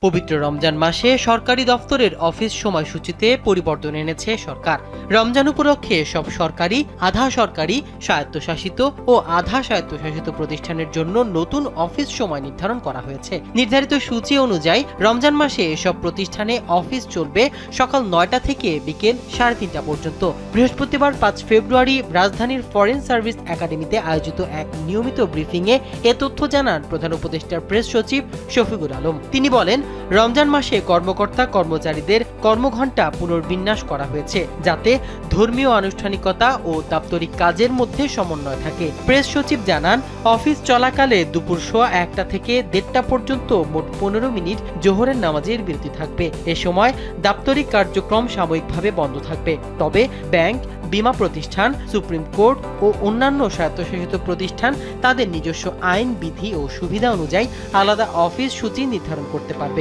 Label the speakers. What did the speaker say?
Speaker 1: পবিত্র রমজান মাসে সরকারি দফতরের অফিস সময়সূচিতে পরিবর্তন এনেছে সরকার। রমজান উপলক্ষে সব সরকারি, আধা সরকারি, স্বায়ত্তশাসিত ও আধা স্বায়ত্তশাসিত প্রতিষ্ঠানের জন্য নতুন অফিস সময় নির্ধারণ করা হয়েছে। নির্ধারিত সূচি অনুযায়ী রমজান মাসে এসব প্রতিষ্ঠানে অফিস চলবে সকাল ৯টা থেকে বিকেল ৩:৩০ পর্যন্ত। বৃহস্পতিবার ৫ ফেব্রুয়ারি রাজধানীর ফরেন সার্ভিস একাডেমিতে আয়োজিত এক নিয়মিত ব্রিফিংয়ে এ তথ্য জানান প্রধান উপদেষ্টার প্রেস সচিব শফিকুল আলম। তিনি বলেন, রমজান মাসে কর্মকর্তা কর্মচারীদের কর্মঘণ্টা পুনর্বিন্যাস করা হয়েছে যাতে ধর্মীয় আনুষ্ঠানিকতা ও দাপ্তরিক কাজের মধ্যে সমন্বয় থাকে। প্রেস সচিব জানান, অফিস চলাকালে দুপুর ১টা থেকে ১:৩০ পর্যন্ত মোট ১৫ মিনিট জোহরের নামাজের বিরতি থাকবে। এ সময় দাপ্তরিক কার্যক্রম সাময়িকভাবে বন্ধ থাকবে। তবে ব্যাংক, বীমা প্রতিষ্ঠান, সুপ্রিম কোর্ট ও অন্যান্য স্বায়ত্তশাসিত প্রতিষ্ঠান তাদের নিজস্ব আইন, বিধি ও সুবিধা অনুযায়ী আলাদা অফিস সূচি নির্ধারণ করতে পারবে।